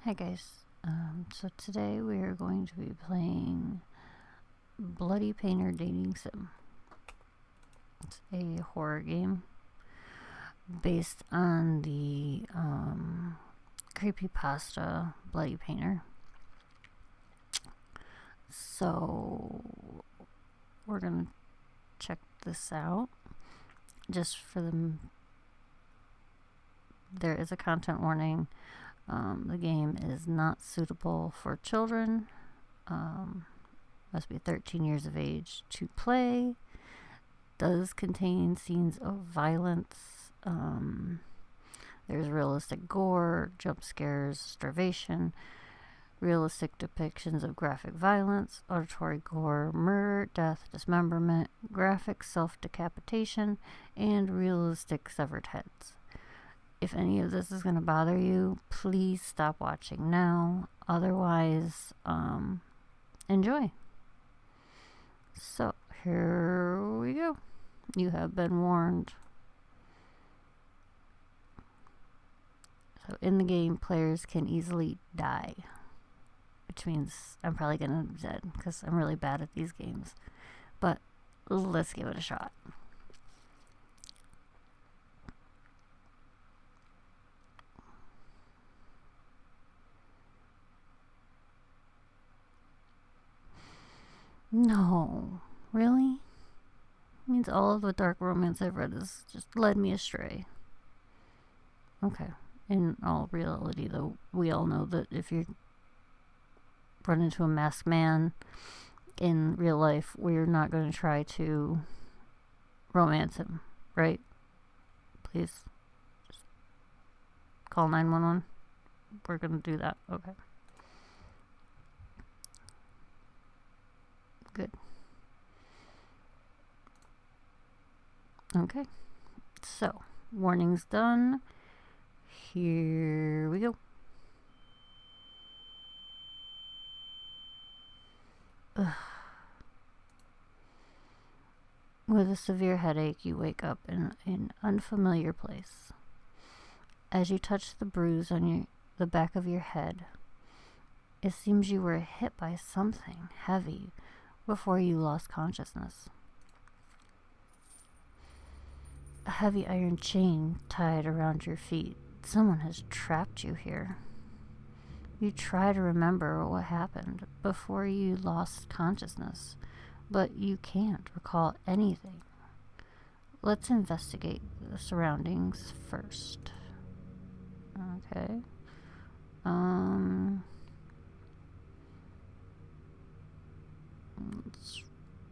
Hi guys, so today we are going to be playing Bloody Painter Dating Sim. It's a horror game based on the creepypasta Bloody Painter. So we're gonna check this out. Just for there is a content warning. The game is not suitable for children. Must be 13 years of age to play. Does contain scenes of violence. There's realistic gore, jump scares, starvation, realistic depictions of graphic violence, auditory gore, murder, death, dismemberment, graphic self-decapitation, and realistic severed heads. If any of this is going to bother you, please stop watching now. Otherwise, enjoy. So, here we go. You have been warned. So, in the game, players can easily die. Which means I'm probably going to be dead because I'm really bad at these games. But let's give it a shot. No, really? Means all of the dark romance I've read has just led me astray. Okay. In all reality, though, we all know that if you run into a masked man in real life, we're not going to try to romance him, right? Please. Just call 911. We're going to do that. Okay. Good. Okay. So, warning's done. Here we go. Ugh. With a severe headache, you wake up in an unfamiliar place. As you touch the bruise on the back of your head, it seems you were hit by something heavy before you lost consciousness. A heavy iron chain tied around your feet. Someone has trapped you here. You try to remember what happened before you lost consciousness, but you can't recall anything. Let's investigate the surroundings first. Okay.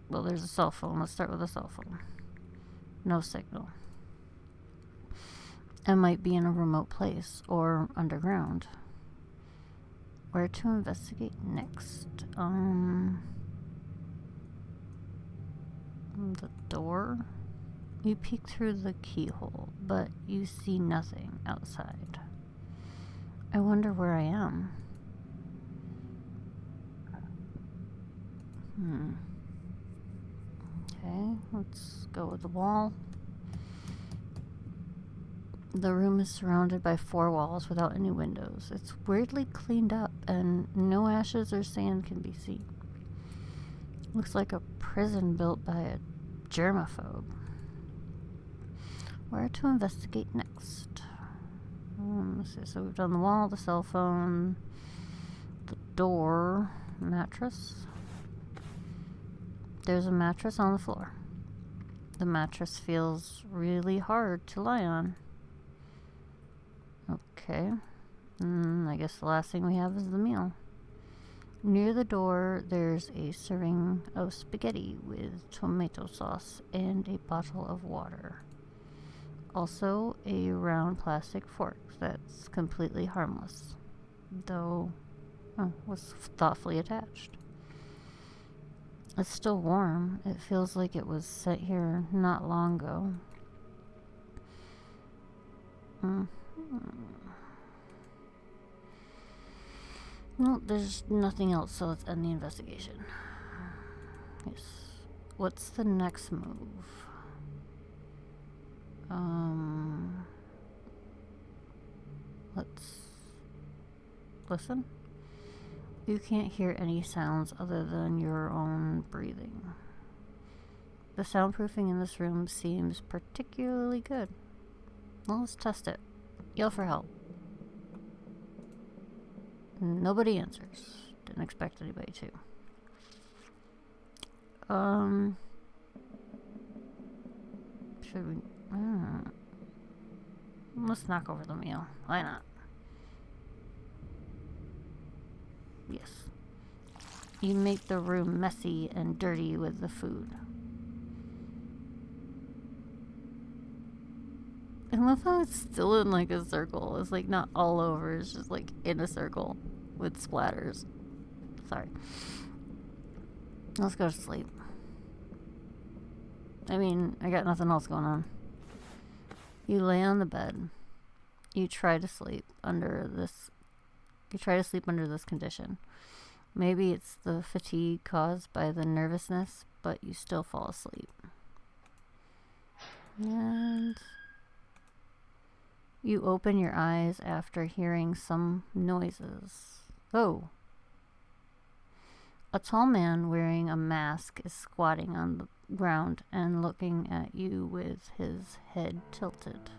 Well, there's a cell phone. Let's start with a cell phone. No signal. It might be in a remote place or underground. Where to investigate next? The door? You peek through the keyhole, but you see nothing outside. I wonder where I am. Okay, let's go with the wall. The room is surrounded by 4 walls without any windows. It's weirdly cleaned up and no ashes or sand can be seen. Looks like a prison built by a germaphobe. Where to investigate next? Let's see, so we've done the wall, the cell phone, the door, mattress. There's a mattress on the floor. The mattress feels really hard to lie on. Okay. I guess the last thing we have is the meal. Near the door, there's a serving of spaghetti with tomato sauce and a bottle of water. Also, a round plastic fork that's completely harmless, though was thoughtfully attached. It's still warm. It feels like it was set here not long ago. Well, there's nothing else, so let's end the investigation. Yes. What's the next move? Let's Listen. You can't hear any sounds other than your own breathing. The soundproofing in this room seems particularly good. Well, let's test it. Yell for help. Nobody answers. Didn't expect anybody to. Should we... let's knock over the meal. Why not? Yes. You make the room messy and dirty with the food. I love how it's still in like a circle. It's like not all over. It's just like in a circle with splatters. Sorry. Let's go to sleep. I mean, I got nothing else going on. You lay on the bed. You try to sleep under this. You try to sleep under this condition. Maybe it's the fatigue caused by the nervousness, but you still fall asleep. And you open your eyes after hearing some noises. Oh. A tall man wearing a mask is squatting on the ground and looking at you with his head tilted.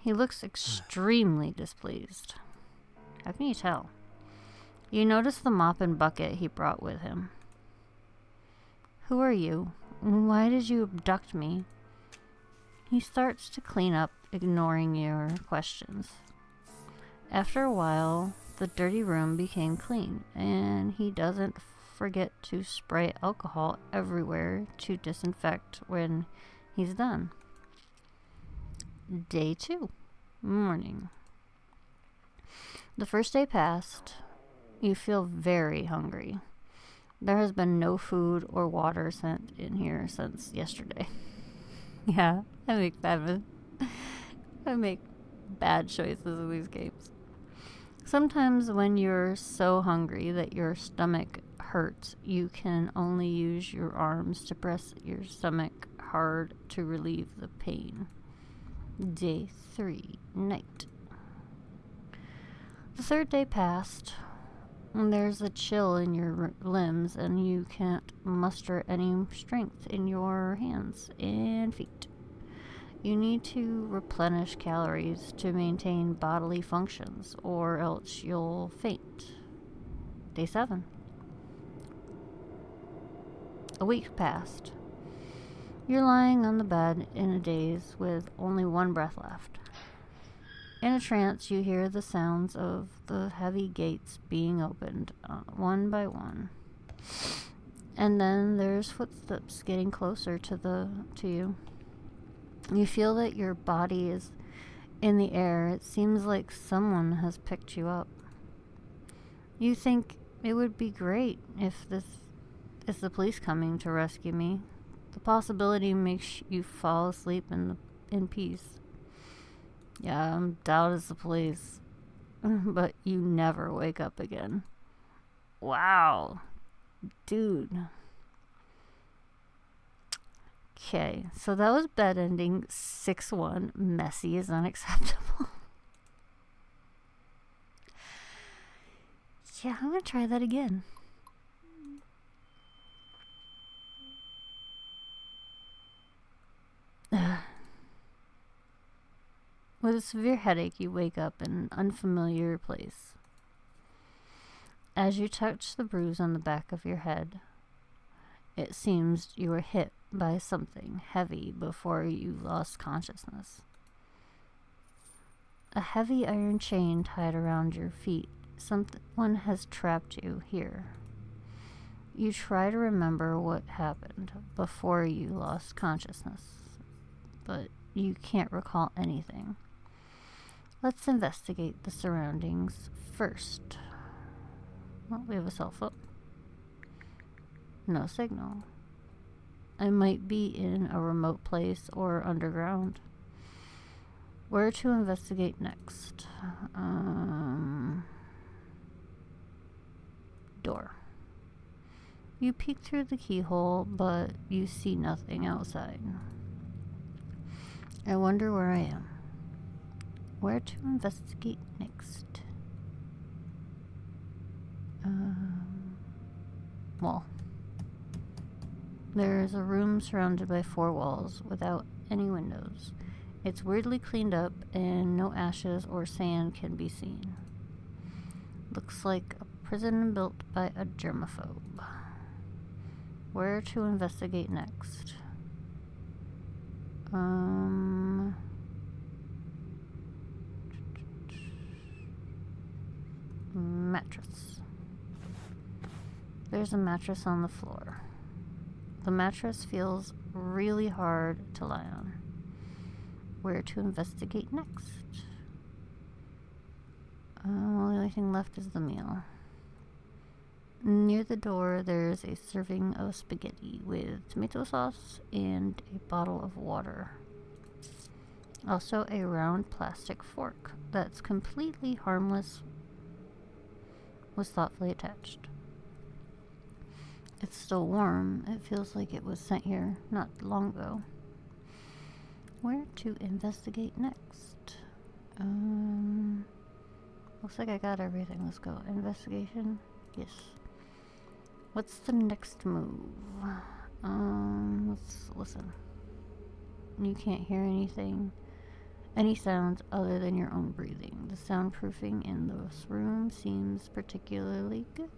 He looks extremely displeased. How can you tell? You notice the mop and bucket he brought with him. Who are you? Why did you abduct me? He starts to clean up, ignoring your questions. After a while, the dirty room became clean, and he doesn't forget to spray alcohol everywhere to disinfect when he's done. Day 2. Morning. The first day passed. You feel very hungry. There has been no food or water sent in here since yesterday. Yeah, I make bad choices in these games. Sometimes when you're so hungry that your stomach hurts, you can only use your arms to press your stomach hard to relieve the pain. Day 3, night. The third day passed, and there's a chill in your limbs, and you can't muster any strength in your hands and feet. You need to replenish calories to maintain bodily functions, or else you'll faint. Day 7. A week passed. You're lying on the bed in a daze with only one breath left. In a trance, you hear the sounds of the heavy gates being opened one by one. And then there's footsteps getting closer to you. You feel that your body is in the air. It seems like someone has picked you up. You think it would be great if this is the police coming to rescue me. The possibility makes you fall asleep in peace. Yeah, I doubt it's the police. But you never wake up again. Wow. Dude. Okay, so that was bed ending 6-1. Messy is unacceptable. Yeah, I'm going to try that again. With a severe headache, you wake up in an unfamiliar place. As you touch the bruise on the back of your head, it seems you were hit by something heavy before you lost consciousness. A heavy iron chain tied around your feet. Someone has trapped you here. You try to remember what happened before you lost consciousness, but you can't recall anything. Let's investigate the surroundings first. Well, we have a cell phone. No signal. I might be in a remote place or underground. Where to investigate next? Door. You peek through the keyhole, but you see nothing outside. I wonder where I am. Where to investigate next? Well, there is a room surrounded by 4 walls without any windows. It's weirdly cleaned up and no ashes or sand can be seen. Looks like a prison built by a germaphobe. Where to investigate next? Mattress. There's a mattress on the floor. The mattress feels really hard to lie on. Where to investigate next? The only thing left is the meal. Near the door, there's a serving of spaghetti with tomato sauce and a bottle of water. Also, a round plastic fork that's completely harmless was thoughtfully attached. It's still warm. It feels like it was sent here not long ago. Where to investigate next? Looks like I got everything. Let's go. Investigation? Yes. What's the next move? Let's listen. You can't hear anything, any sounds other than your own breathing. The soundproofing in this room seems particularly good.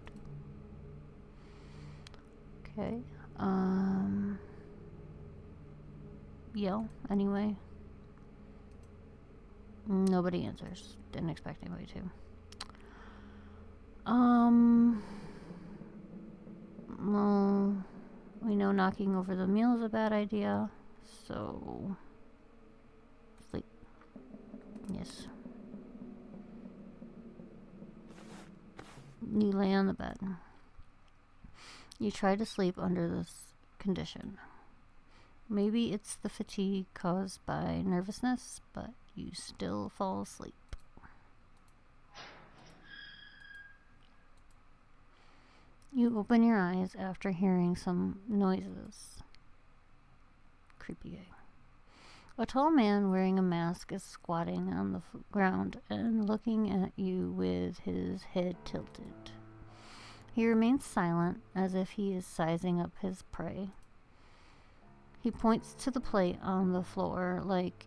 Okay. Yell anyway. Nobody answers. Didn't expect anybody to. Well, we know knocking over the meal is a bad idea, so sleep. Yes. You lay on the bed. You try to sleep under this condition. Maybe it's the fatigue caused by nervousness, but you still fall asleep. You open your eyes after hearing some noises. Creepy guy. A tall man wearing a mask is squatting on the ground and looking at you with his head tilted. He remains silent as if he is sizing up his prey. He points to the plate on the floor, like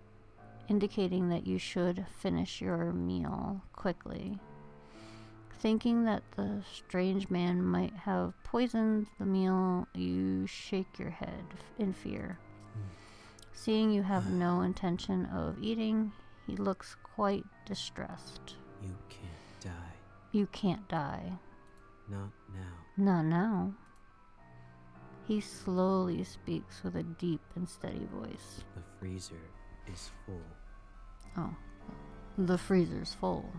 indicating that you should finish your meal quickly. Thinking that the strange man might have poisoned the meal, you shake your head in fear. Seeing you have no intention of eating, he looks quite distressed. You can't die. You can't die. Not now. Not now. He slowly speaks with a deep and steady voice. The freezer is full. Oh. The freezer's full.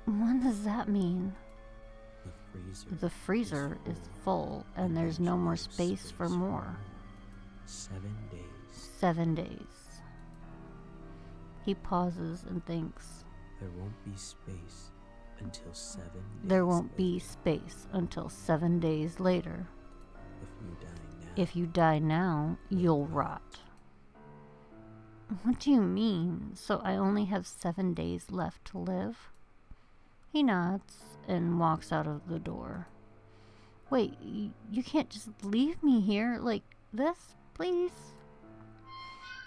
What does that mean? The freezer is full, and there's no more space for more. 7 days. 7 days. He pauses and thinks. There won't be space until 7 days. There won't be space until 7 days later. If you die now, you'll rot. What do you mean? So I only have 7 days left to live? He nods and walks out of the door. Wait, you can't just leave me here like this, please?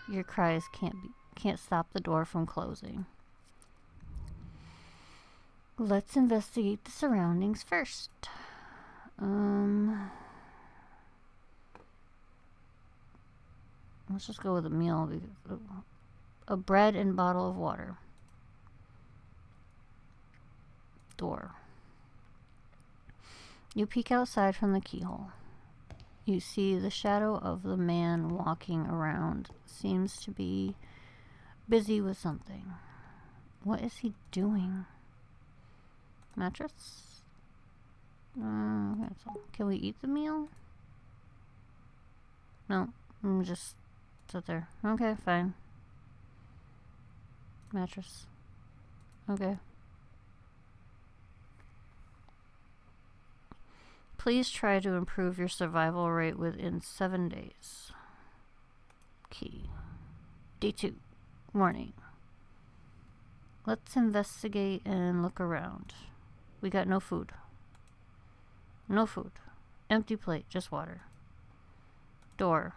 Your cries can't stop the door from closing. Let's investigate the surroundings first. Let's just go with a meal. A bread and bottle of water. Door. You peek outside from the keyhole. You see the shadow of the man walking around. Seems to be busy with something. What is he doing? Mattress? Can we eat the meal? No, just sit there. Okay, fine. Mattress. Okay. Please try to improve your survival rate within 7 days. Key. Day 2. Morning. Let's investigate and look around. We got no food. No food. Empty plate, just water. Door.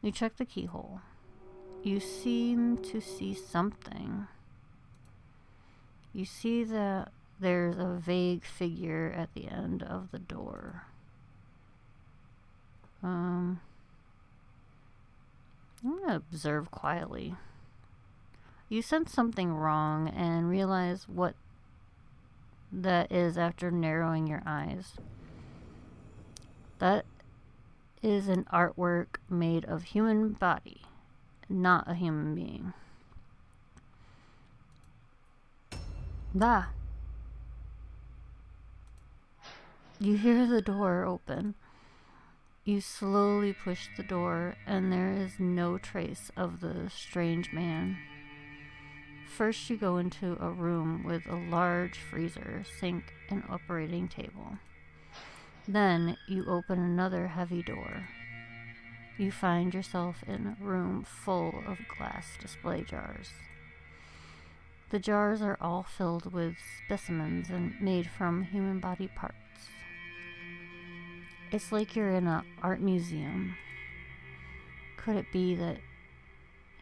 You check the keyhole. You seem to see something. You see that there's a vague figure at the end of the door. I'm gonna observe quietly. You sense something wrong and realize what that is after narrowing your eyes. That is an artwork made of human body, not a human being. You hear the door open. You slowly push the door, and there is no trace of the strange man. First, you go into a room with a large freezer, sink, and operating table. Then, you open another heavy door. You find yourself in a room full of glass display jars. The jars are all filled with specimens and made from human body parts. It's like you're in an art museum. Could it be that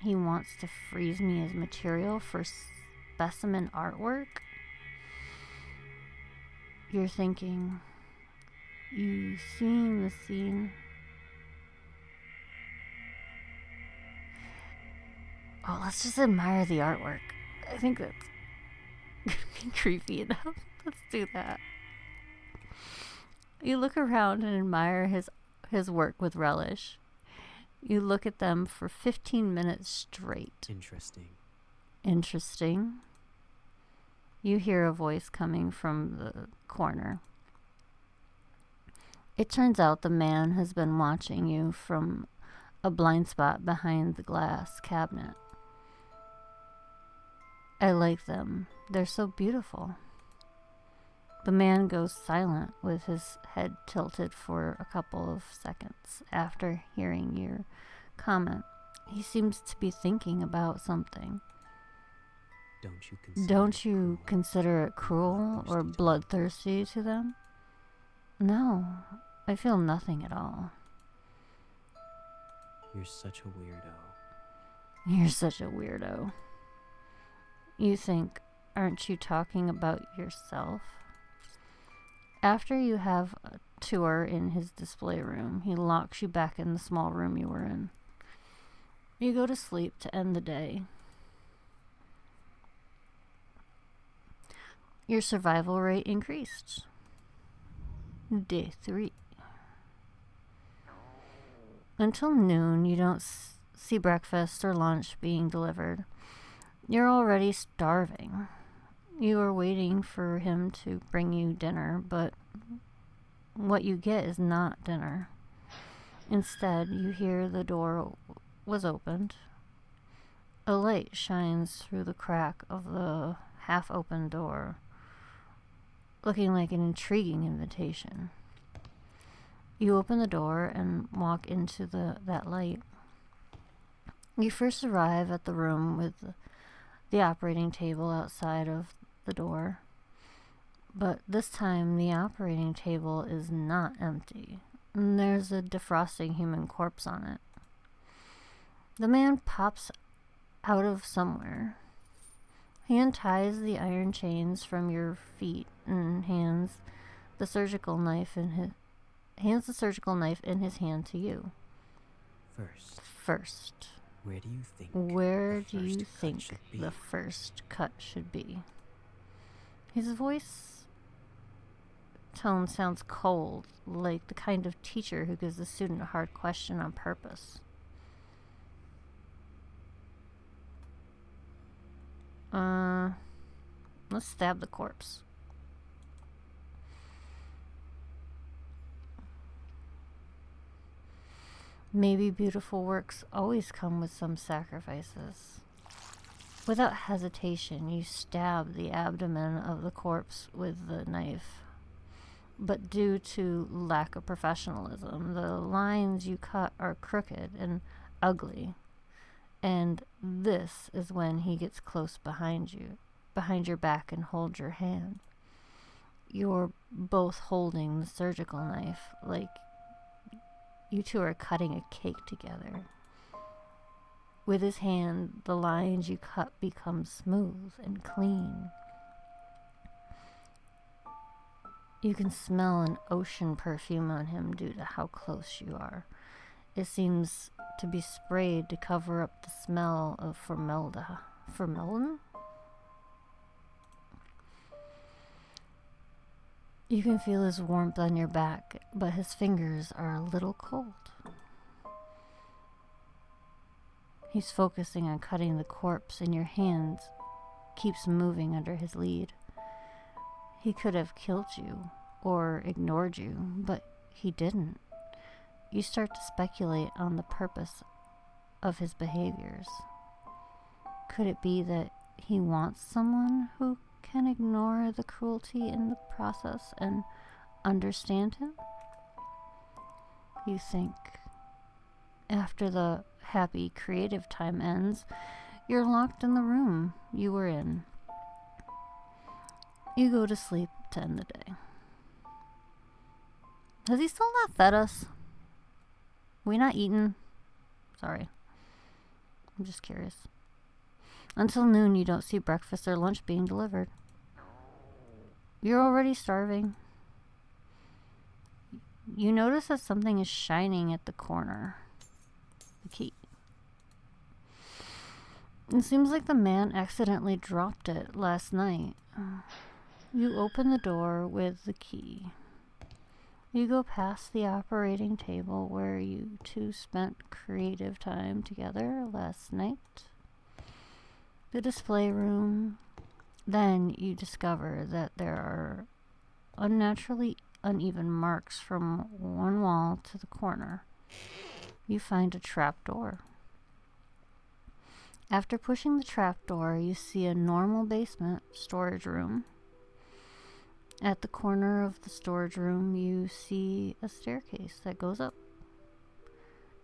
he wants to freeze me as material for specimen artwork? You're thinking, you seeing the scene? Oh, let's just admire the artwork. I think that's creepy enough. Let's do that. You look around and admire his work with relish. You look at them for 15 minutes straight. Interesting. You hear a voice coming from the corner. It turns out the man has been watching you from a blind spot behind the glass cabinet. I like them. They're so beautiful. The man goes silent with his head tilted for a couple of seconds after hearing your comment. He seems to be thinking about something. Don't you consider it cruel or bloodthirsty to them? No, I feel nothing at all. You're such a weirdo. You're such a weirdo. You think, aren't you talking about yourself? After you have a tour in his display room, he locks you back in the small room you were in. You go to sleep to end the day. Your survival rate increased. Day 3. Until noon, you don't see breakfast or lunch being delivered. You're already starving. You are waiting for him to bring you dinner, but what you get is not dinner. Instead, you hear the door was opened. A light shines through the crack of the half-open door, looking like an intriguing invitation. You open the door and walk into that light. You first arrive at the room with the operating table outside of the door. But this time, the operating table is not empty. And there's a defrosting human corpse on it. The man pops out of somewhere. He unties the iron chains from your feet and hands the surgical knife in his hand to you. First. Where do you think the first cut should be? His voice tone sounds cold, like the kind of teacher who gives the student a hard question on purpose. Let's stab the corpse. Maybe beautiful works always come with some sacrifices. Without hesitation, you stab the abdomen of the corpse with the knife. But due to lack of professionalism, the lines you cut are crooked and ugly, And this is when he gets close behind you, behind your back, and holds your hand. You're both holding the surgical knife, like you two are cutting a cake together. With his hand, the lines you cut become smooth and clean. You can smell an ocean perfume on him due to how close you are. It seems to be sprayed to cover up the smell of formaldehyde. You can feel his warmth on your back, but his fingers are a little cold. He's focusing on cutting the corpse, and your hand keeps moving under his lead. He could have killed you or ignored you, but he didn't. You start to speculate on the purpose of his behaviors. Could it be that he wants someone who can ignore the cruelty in the process and understand him? You think after the happy creative time ends, you're locked in the room you were in. You go to sleep to end the day. Has he still not fed us? We not eaten? Sorry. I'm just curious. Until noon, you don't see breakfast or lunch being delivered. You're already starving. You notice that something is shining at the corner. The key. It seems like the man accidentally dropped it last night. You open the door with the key. You go past the operating table where you two spent creative time together last night. The display room. Then you discover that there are unnaturally uneven marks from one wall to the corner. You find a trapdoor. After pushing the trapdoor, you see a normal basement storage room. At the corner of the storage room, you see a staircase that goes up.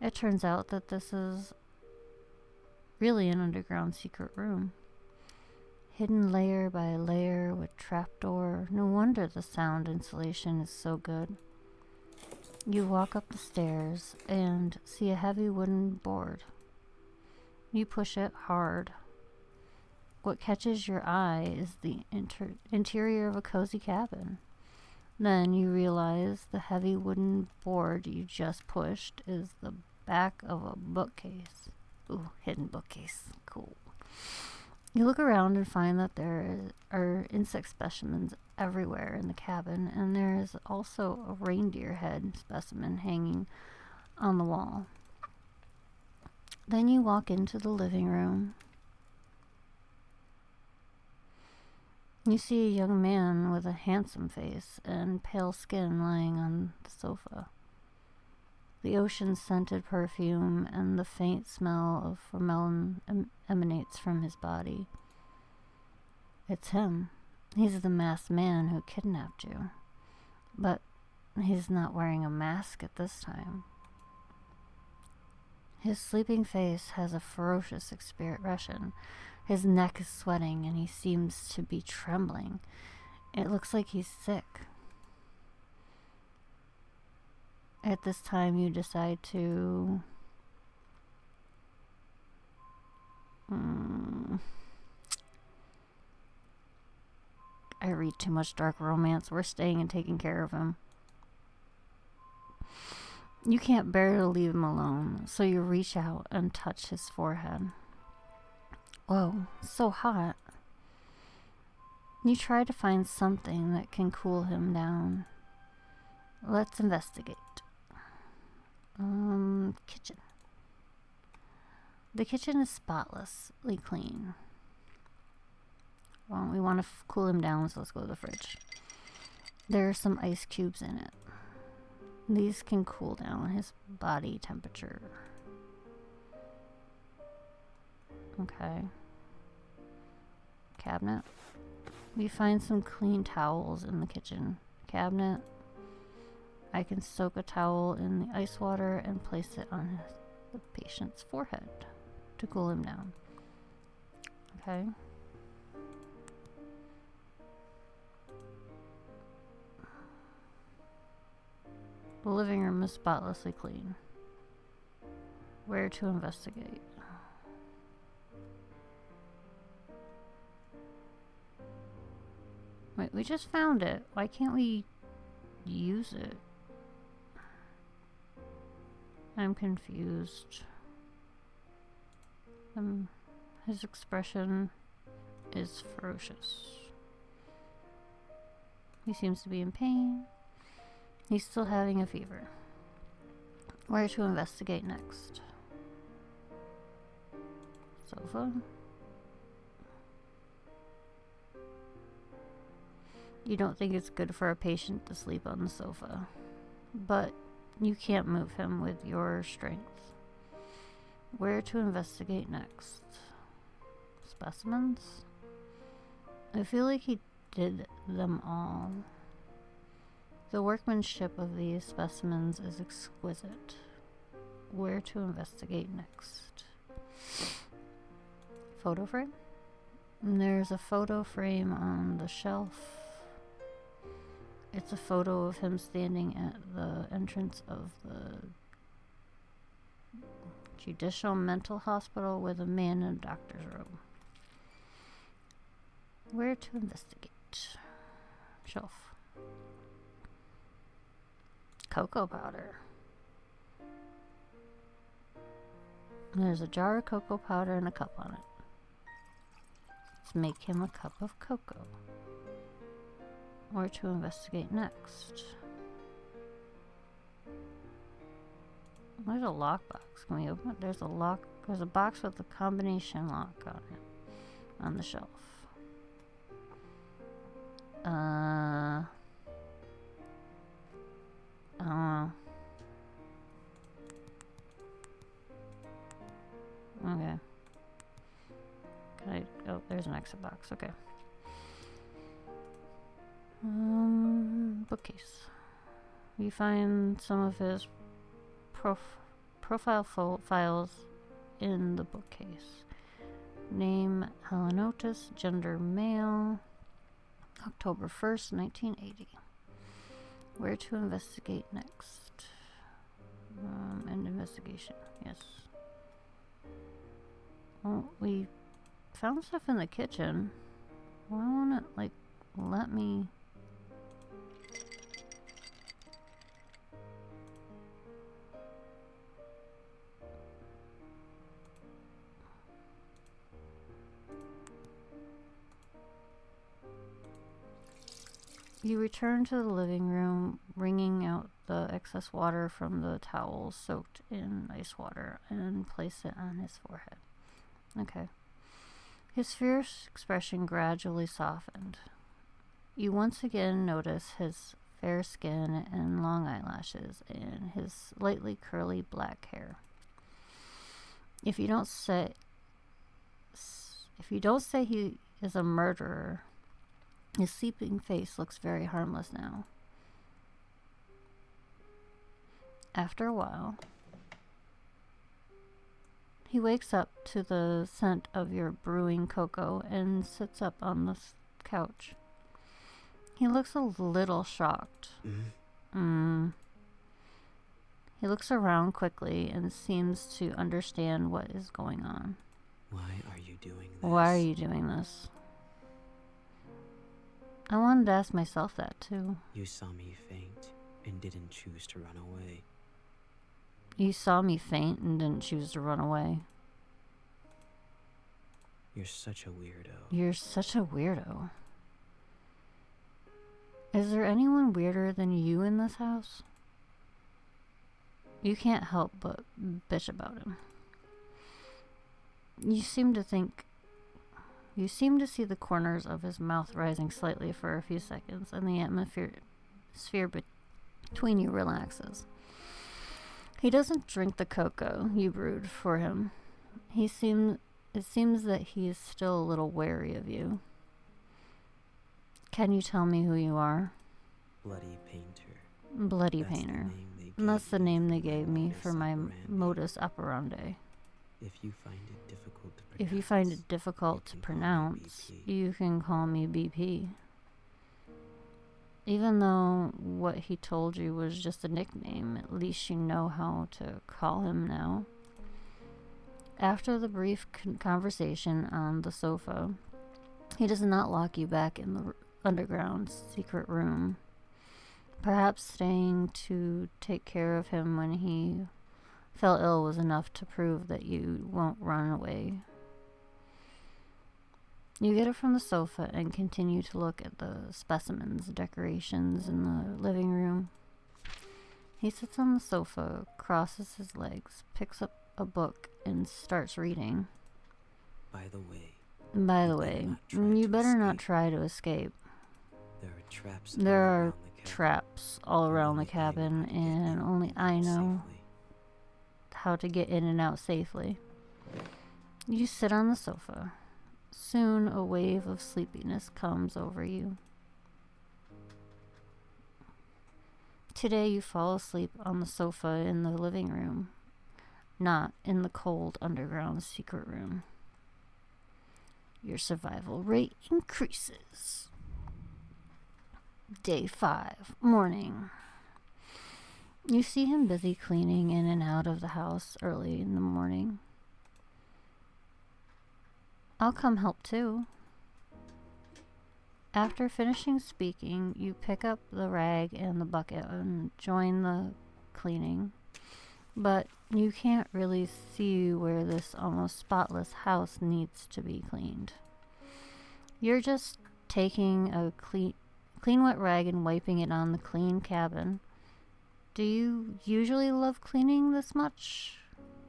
It turns out that this is really an underground secret room. Hidden layer by layer with trapdoor. No wonder the sound insulation is so good. You walk up the stairs and see a heavy wooden board. You push it hard. What catches your eye is the interior of a cozy cabin. Then you realize the heavy wooden board you just pushed is the back of a bookcase. Ooh, hidden bookcase. Cool. You look around and find that there are insect specimens everywhere in the cabin, and there is also a reindeer head specimen hanging on the wall. Then you walk into the living room. You see a young man with a handsome face and pale skin lying on the sofa. The ocean-scented perfume and the faint smell of formalin emanates from his body. It's him. He's the masked man who kidnapped you. But he's not wearing a mask at this time. His sleeping face has a ferocious expression. His neck is sweating and he seems to be trembling. It looks like he's sick. At this time, you decide to I read too much dark romance. We're staying and taking care of him. You can't bear to leave him alone, so you reach out and touch his forehead. Whoa, so hot. You try to find something that can cool him down. Let's investigate. Kitchen. The kitchen is spotlessly clean. Well, we want to cool him down, so let's go to the fridge. There are some ice cubes in it. These can cool down his body temperature. Okay. Cabinet. We find some clean towels in the kitchen cabinet. I can soak a towel in the ice water and place it on the patient's forehead to cool him down. Okay. The living room is spotlessly clean. Where to investigate? Wait, we just found it. Why can't we use it? I'm confused. His expression is ferocious. He seems to be in pain. He's still having a fever. Where to investigate next? Sofa. You don't think it's good for a patient to sleep on the sofa, but you can't move him with your strength. Where to investigate next? Specimens? I feel like he did them all. The workmanship of these specimens is exquisite. Where to investigate next? Photo frame? And there's a photo frame on the shelf. It's a photo of him standing at the entrance of the Judicial Mental Hospital with a man in a doctor's robe. Where to investigate? Shelf. Cocoa powder. There's a jar of cocoa powder and a cup on it. Let's make him a cup of cocoa. Where to investigate next? There's a lockbox. Can we open it? There's a box with a combination lock on it. On the shelf. I don't know. Okay. Oh, there's an exit box. Okay. Bookcase. You find some of his profile files in the bookcase. Name Helenotis, gender male, October 1st, 1980. Where to investigate next? End investigation. Yes. Well, we found stuff in the kitchen. Why won't it, let me... You return to the living room, wringing out the excess water from the towels soaked in ice water, and place it on his forehead. Okay. His fierce expression gradually softened. You once again notice his fair skin and long eyelashes and his slightly curly black hair. If you don't say he is a murderer, his sleeping face looks very harmless now. After a while, he wakes up to the scent of your brewing cocoa and sits up on the couch. He looks a little shocked. He looks around quickly and seems to understand what is going on. Why are you doing this? Why are you doing this? I wanted to ask myself that too. You saw me faint and didn't choose to run away. You saw me faint and didn't choose to run away. You're such a weirdo. You're such a weirdo. Is there anyone weirder than you in this house? You can't help but bitch about him. You seem to see the corners of his mouth rising slightly for a few seconds, and the atmosphere between you relaxes. He doesn't drink the cocoa you brewed for him. It seems that he is still a little wary of you. Can you tell me who you are? Bloody Painter. Bloody Painter. And that's the name they gave me for my modus operandi. If you find it difficult to pronounce, If you find it difficult to you can call me pronounce, BP. you can call me BP. Even though what he told you was just a nickname, at least you know how to call him now. After the brief conversation on the sofa, he does not lock you back in the underground secret room. Perhaps staying to take care of him when he fell ill was enough to prove that you won't run away. You get up from the sofa and continue to look at the specimens, decorations in the living room. He sits on the sofa, crosses his legs, picks up a book, and starts reading. By the way, you better not try to escape. there are Traps all around the cabin, and only I know how to get in and out safely. You sit on the sofa. Soon a wave of sleepiness comes over you. Today you fall asleep on the sofa in the living room, not in the cold underground secret room. Your survival rate increases. Day 5, morning. You see him busy cleaning in and out of the house early in the morning. I'll come help too. After finishing speaking, you pick up the rag and the bucket and join the cleaning. But you can't really see where this almost spotless house needs to be cleaned. You're just taking a clean wet rag and wiping it on the clean cabin. Do you usually love cleaning this much?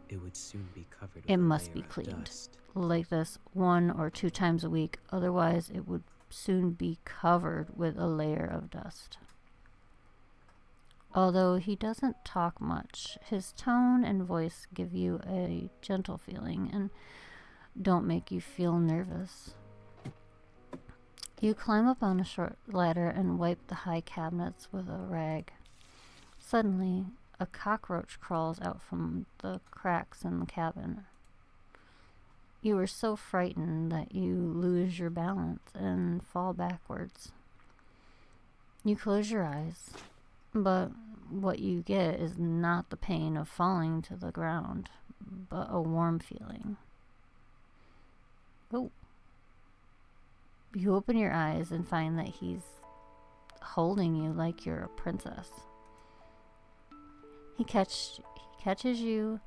It would soon be covered with It a must layer be of cleaned dust. like this 1 or 2 times a week. Otherwise, it would soon be covered with a layer of dust. Although he doesn't talk much, his tone and voice give you a gentle feeling and don't make you feel nervous. You climb up on a short ladder and wipe the high cabinets with a rag. Suddenly, a cockroach crawls out from the cracks in the cabin. You are so frightened that you lose your balance and fall backwards. You close your eyes, but what you get is not the pain of falling to the ground, but a warm feeling. Oh. You open your eyes and find that he's holding you like you're a princess. He catches you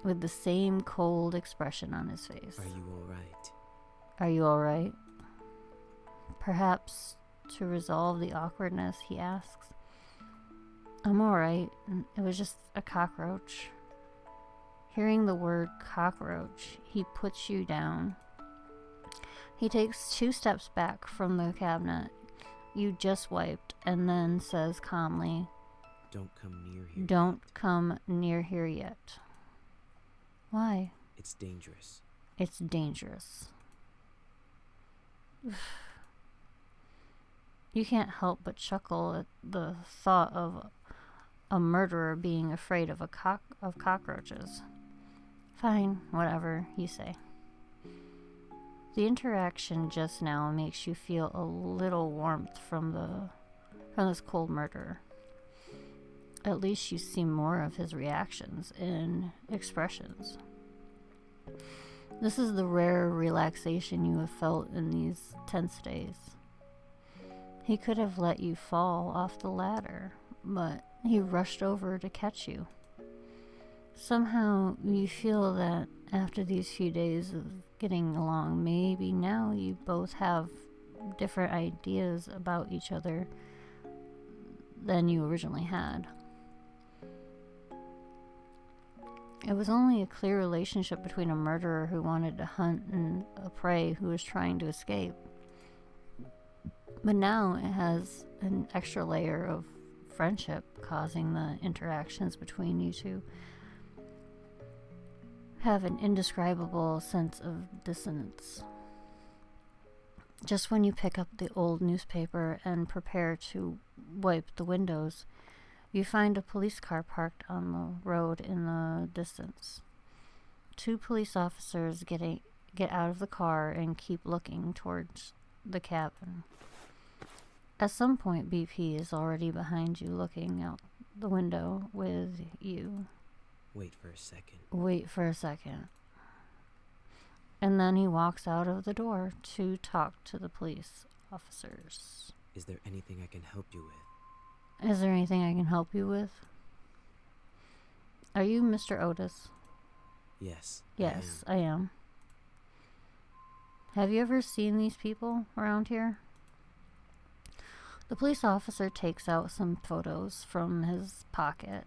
with the same cold expression on his face. Are you all right? Are you all right? Perhaps to resolve the awkwardness, he asks. I'm all right. It was just a cockroach. Hearing the word cockroach, he puts you down. He takes 2 steps back from the cabinet you just wiped and then says calmly, Don't come near here. Don't come near here yet. Why? It's dangerous. It's dangerous. You can't help but chuckle at the thought of a murderer being afraid of cockroaches. Fine, whatever, you say. The interaction just now makes you feel a little warmth from this cold murderer. At least you see more of his reactions and expressions. This is the rare relaxation you have felt in these tense days. He could have let you fall off the ladder, but he rushed over to catch you. Somehow you feel that after these few days of getting along, maybe now you both have different ideas about each other than you originally had. It was only a clear relationship between a murderer who wanted to hunt and a prey who was trying to escape. But now it has an extra layer of friendship causing the interactions between you two have an indescribable sense of dissonance. Just when you pick up the old newspaper and prepare to wipe the windows, you find a police car parked on the road in the distance. Two police officers get out of the car and keep looking towards the cabin. At some point, BP is already behind you, looking out the window with you. Wait for a second. Wait for a second. And then he walks out of the door to talk to the police officers. Is there anything I can help you with? Is there anything I can help you with? Are you Mr. Otis? Yes. Yes, I am. Have you ever seen these people around here? The police officer takes out some photos from his pocket.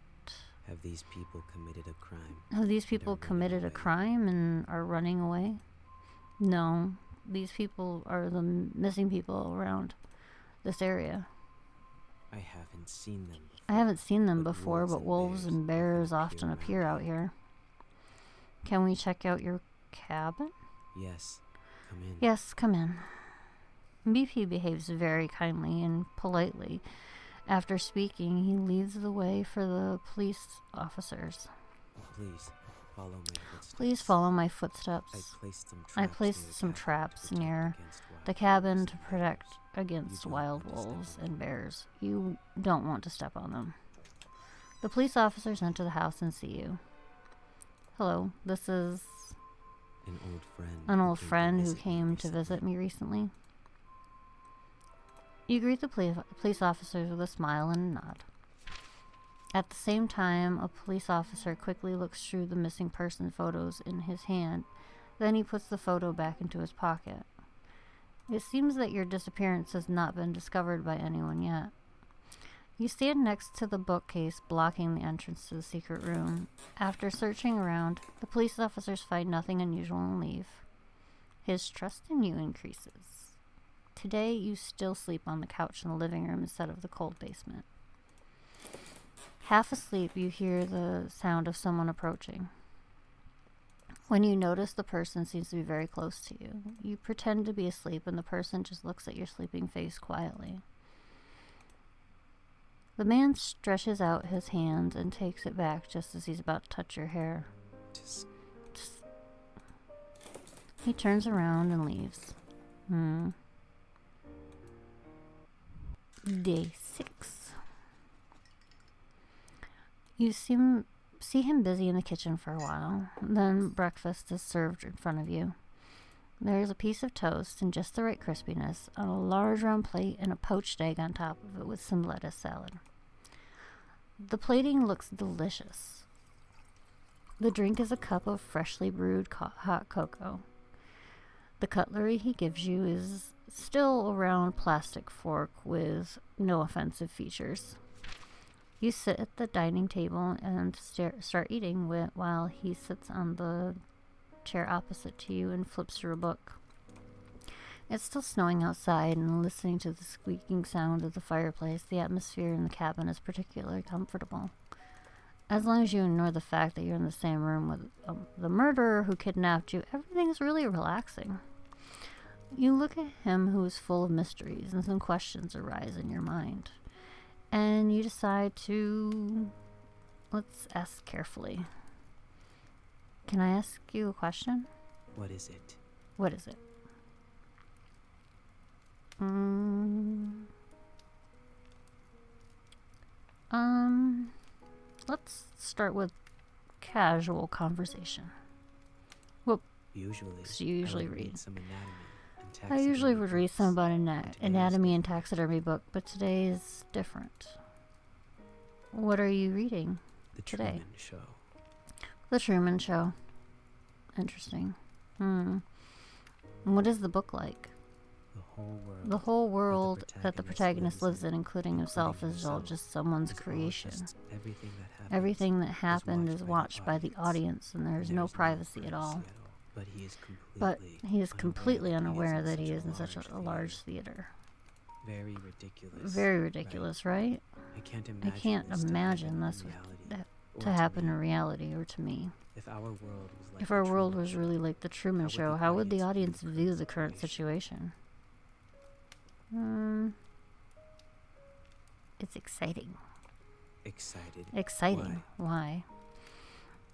Have these people committed a crime? Have these people committed a crime and are running away? No. These people are the missing people around this area. I haven't seen them before. I haven't seen them before, but wolves and bears often appear out here. Can we check out your cabin? Yes. Come in. Yes, come in. BP behaves very kindly and politely. After speaking, he leads the way for the police officers. Please follow my footsteps. Please follow my footsteps. I placed some traps near the cabin to protect against wild wolves and bears. You don't want to step on them. The police officers enter the house and see you. Hello, this is an old friend who came to visit me recently. You greet the police officers with a smile and a nod. At the same time, a police officer quickly looks through the missing person photos in his hand. Then he puts the photo back into his pocket. It seems that your disappearance has not been discovered by anyone yet. You stand next to the bookcase blocking the entrance to the secret room. After searching around, the police officers find nothing unusual and leave. His trust in you increases. Today, you still sleep on the couch in the living room instead of the cold basement. Half asleep, you hear the sound of someone approaching. When you notice the person seems to be very close to you, you pretend to be asleep and the person just looks at your sleeping face quietly. The man stretches out his hand and takes it back just as he's about to touch your hair. He turns around and leaves. Day 6. You see him busy in the kitchen for a while. Then breakfast is served in front of you. There's a piece of toast and just the right crispiness on a large round plate and a poached egg on top of it with some lettuce salad. The plating looks delicious. The drink is a cup of freshly brewed hot cocoa. The cutlery he gives you is still a round plastic fork with no offensive features. You sit at the dining table and start eating while he sits on the chair opposite to you and flips through a book. It's still snowing outside, and listening to the squeaking sound of the fireplace, the atmosphere in the cabin is particularly comfortable. As long as you ignore the fact that you're in the same room with the murderer who kidnapped you, everything's really relaxing. You look at him who is full of mysteries, and some questions arise in your mind. And you decide to... let's ask carefully. Can I ask you a question? What is it? What is it? Let's start with casual conversation. Well, you usually read. I usually would read some about anatomy and taxidermy book, but today is different. What are you reading today? Truman Show. The Truman Show. Interesting. What is the book like? The whole world that the protagonist lives in, including himself, is all just someone's creation. Everything that happened is watched by the audience, and there's no privacy at all. But he is completely unaware that he is in such a large theater. Very ridiculous. Very ridiculous, right? I can't imagine this to happen in reality or to me. If our world was really like the Truman Show, how would the audience view the current situation? It's exciting. Excited. Exciting. Why?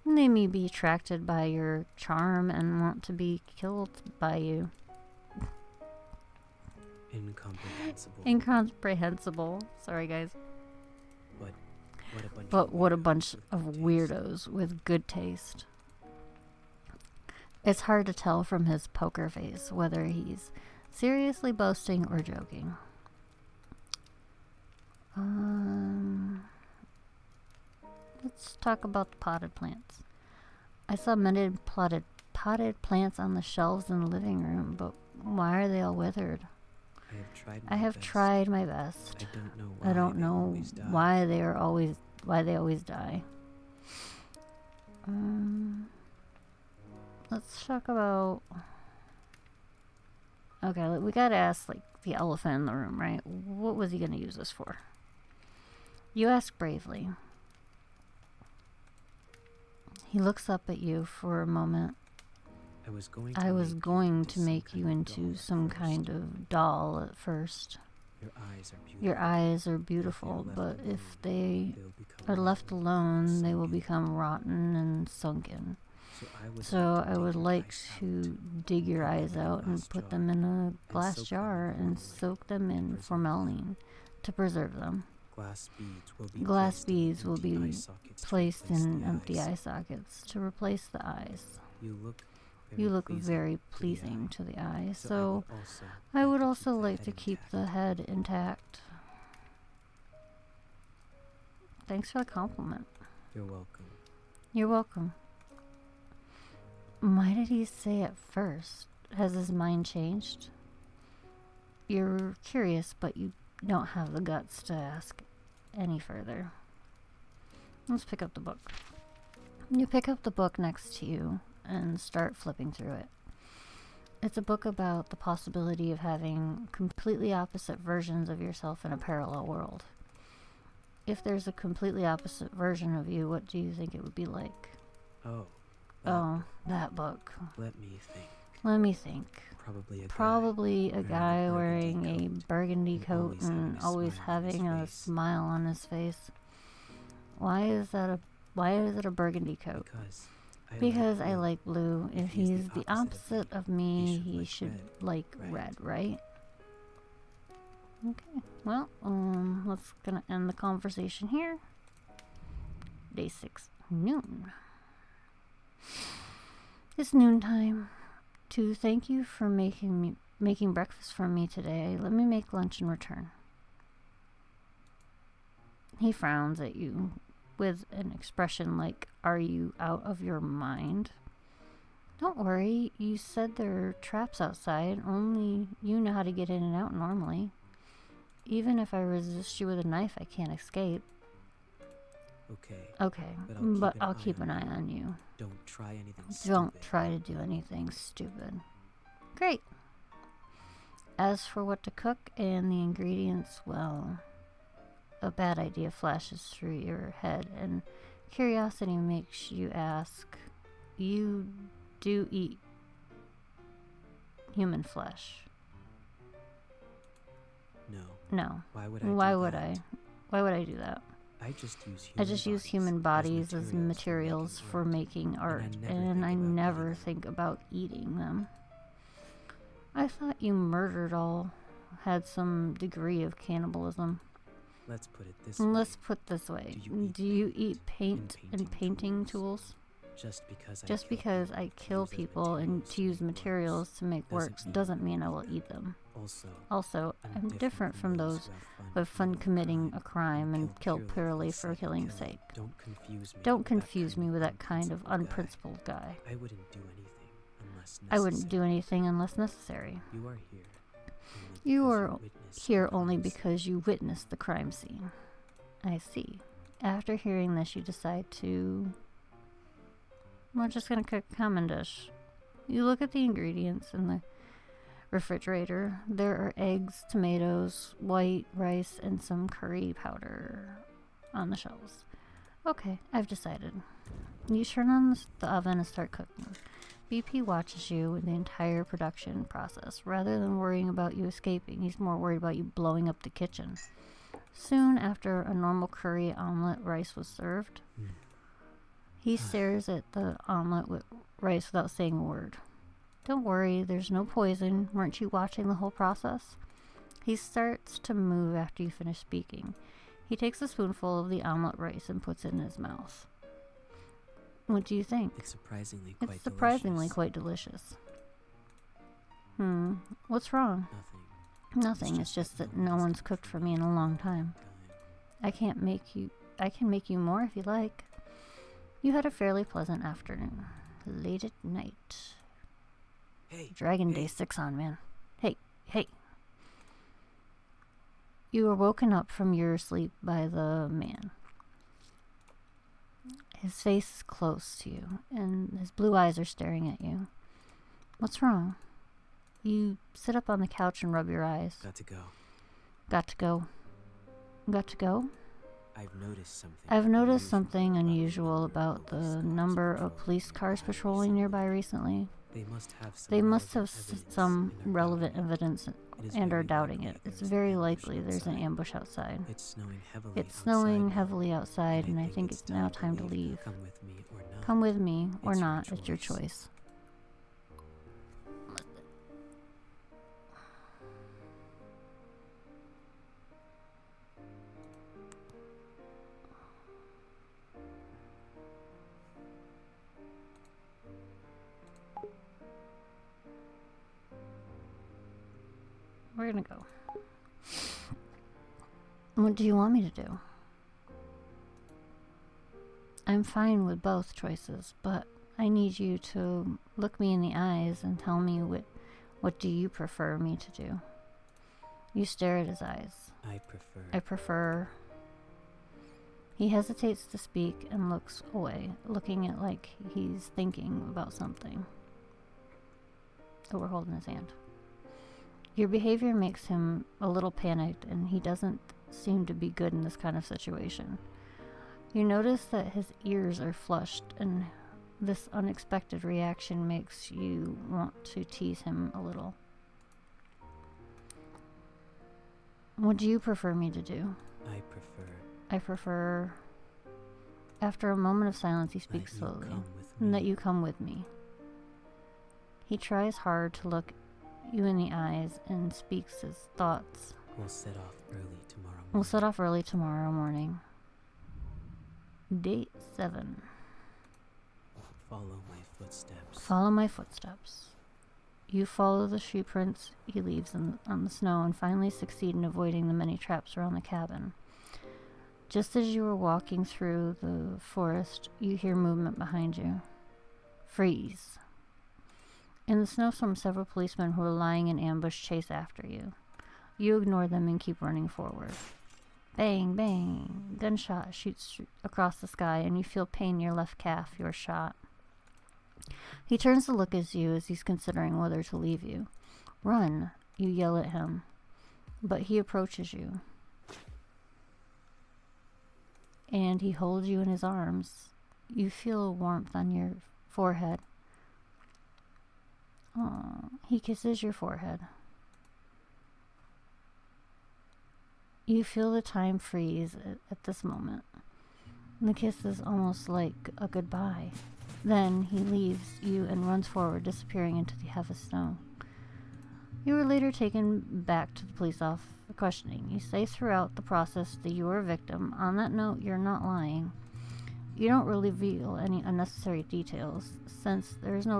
They may be attracted by your charm and want to be killed by you. Incomprehensible. Incomprehensible. Sorry, guys. But What a bunch of weirdos with good taste. It's hard to tell from his poker face whether he's seriously boasting or joking. Let's talk about the potted plants. I saw many potted plants on the shelves in the living room, but why are they all withered? I have tried my best. I don't know why they always die. Let's talk about. Okay, we gotta ask like the elephant in the room, right? What was he gonna use this for? You ask bravely. He looks up at you for a moment. I was going to make you into some kind of doll at first. Your eyes are beautiful, but if they are left alone, they will become rotten and sunken. So I would like to dig your eyes out and put them in a glass jar and soak them in formalin to preserve them. Glass beads will be placed in empty eye sockets to replace the eyes. You look very pleasing to the eye, so I would also like to keep the head intact. Thanks for the compliment. You're welcome. You're welcome. Why did he say it first? Has his mind changed? You're curious, but you don't have the guts to ask any further. Let's pick up the book. You pick up the book next to you and start flipping through it. It's a book about the possibility of having completely opposite versions of yourself in a parallel world. If there's a completely opposite version of you, what do you think it would be like? That book. Let me think. Probably a guy wearing a burgundy coat and always having a smile on his face. Why is it a burgundy coat? Because I like blue. If he's the opposite of me, he should like red, right? Okay. Well, let's gonna end the conversation here. Day 6, noon. It's noontime. To thank you for making breakfast for me today, let me make lunch in return. He frowns at you with an expression like, are you out of your mind? Don't worry, you said there are traps outside. Only you know how to get in and out normally. Even if I resist you with a knife, I can't escape. Okay, but I'll keep an eye on you. Don't try anything Don't try to do anything stupid. Great. As for what to cook and the ingredients, well, a bad idea flashes through your head, and curiosity makes you ask, you do eat human flesh? No. Why would I do that? I just use human bodies as materials for making art, and I never think about eating them. I thought you murdered all, had some degree of cannibalism. Let's put it this way. Do you eat paint and painting tools? Just because I kill people and to use materials to make works doesn't mean I will eat them. Also, I'm different from those who have fun committing a crime and kill purely for killing's sake. Don't confuse me with that kind of unprincipled guy. I wouldn't do anything unless necessary. You are here only because you witnessed the crime scene. I see. After hearing this, you decide to... We're just going to cook a common dish. You look at the ingredients in the refrigerator. There are eggs, tomatoes, white rice, and some curry powder on the shelves. Okay, I've decided. You turn on the oven and start cooking. BP watches you in the entire production process. Rather than worrying about you escaping, he's more worried about you blowing up the kitchen. Soon after a normal curry omelet rice was served, He stares at the omelet with rice without saying a word. Don't worry, there's no poison. Weren't you watching the whole process? He starts to move after you finish speaking. He takes a spoonful of the omelet rice and puts it in his mouth. What do you think? It's surprisingly quite delicious. What's wrong? Nothing. It's just that no one's cooked for me in a long time. I can make you more if you like. You had a fairly pleasant afternoon. Late at night. Hey. Dragon Day 6 on, man. Hey. You were woken up from your sleep by the man. His face is close to you, and his blue eyes are staring at you. What's wrong? You sit up on the couch and rub your eyes. Got to go. Got to go? I've noticed something unusual about the number of police cars patrolling nearby recently. They must have some relevant evidence and are doubting it. It's very likely there's an ambush outside. It's snowing heavily outside, and I think it's now time to leave. Come with me or not, it's your choice. We're gonna go. What do you want me to do? I'm fine with both choices, but I need you to look me in the eyes and tell me what do you prefer me to do? You stare at his eyes. I prefer. He hesitates to speak and looks away, looking at like he's thinking about something. Oh, we're holding his hand. Your behavior makes him a little panicked, and he doesn't seem to be good in this kind of situation. You notice that his ears are flushed, and this unexpected reaction makes you want to tease him a little. What do you prefer me to do? I prefer... After a moment of silence, he speaks slowly. That you come with me. He tries hard to look you in the eyes and speaks his thoughts. We'll set off early tomorrow morning. Date 7. Follow my footsteps. You follow the shoe prints he leaves on the snow and finally succeed in avoiding the many traps around the cabin. Just as you were walking through the forest, you hear movement behind you. Freeze. In the snowstorm, several policemen who are lying in ambush chase after you. You ignore them and keep running forward. Bang, bang. Gunshot shoots across the sky, and you feel pain in your left calf. You're shot. He turns to look at you as he's considering whether to leave you. Run, you yell at him, but he approaches you. And he holds you in his arms. You feel a warmth on your forehead. Oh, he kisses your forehead. You feel the time freeze at this moment. The kiss is almost like a goodbye. Then he leaves you and runs forward, disappearing into the heavy snow. You were later taken back to the police office for questioning. You say throughout the process that you were a victim. On that note, you're not lying. You don't really reveal any unnecessary details, since there is no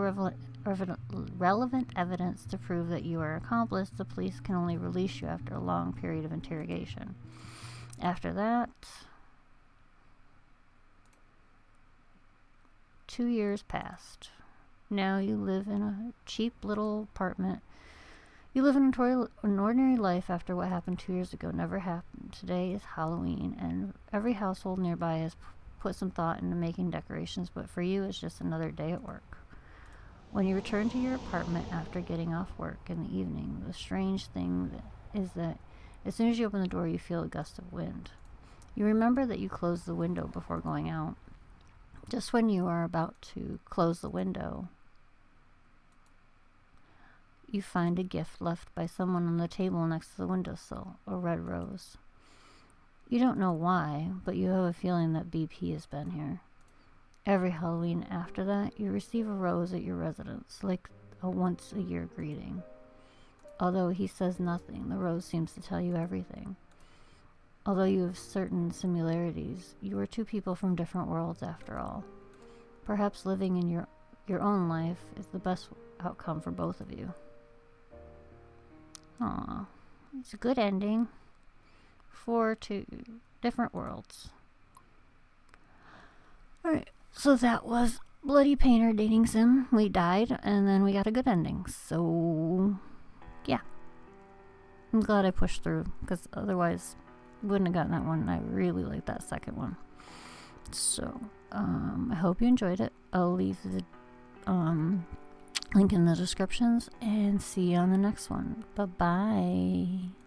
relevant evidence to prove that you are an accomplice. The police can only release you after a long period of interrogation. After that, 2 years passed. Now you live in a cheap little apartment. You live an ordinary life after what happened 2 years ago never happened. Today is Halloween, and every household nearby has put some thought into making decorations, but for you, it's just another day at work. When you return to your apartment after getting off work in the evening, the strange thing is that as soon as you open the door, you feel a gust of wind. You remember that you closed the window before going out. Just when you are about to close the window, you find a gift left by someone on the table next to the windowsill, a red rose. You don't know why, but you have a feeling that BP has been here. Every Halloween after that, you receive a rose at your residence, like a once-a-year greeting. Although he says nothing, the rose seems to tell you everything. Although you have certain similarities, you are two people from different worlds after all. Perhaps living in your own life is the best outcome for both of you. Aw, it's a good ending for two different worlds. Alright, so that was Bloody Painter Dating Sim. We died, and then we got a good ending. So, yeah. I'm glad I pushed through, because otherwise wouldn't have gotten that one. I really like that second one. So, I hope you enjoyed it. I'll leave the link in the descriptions, and see you on the next one. Bye-bye.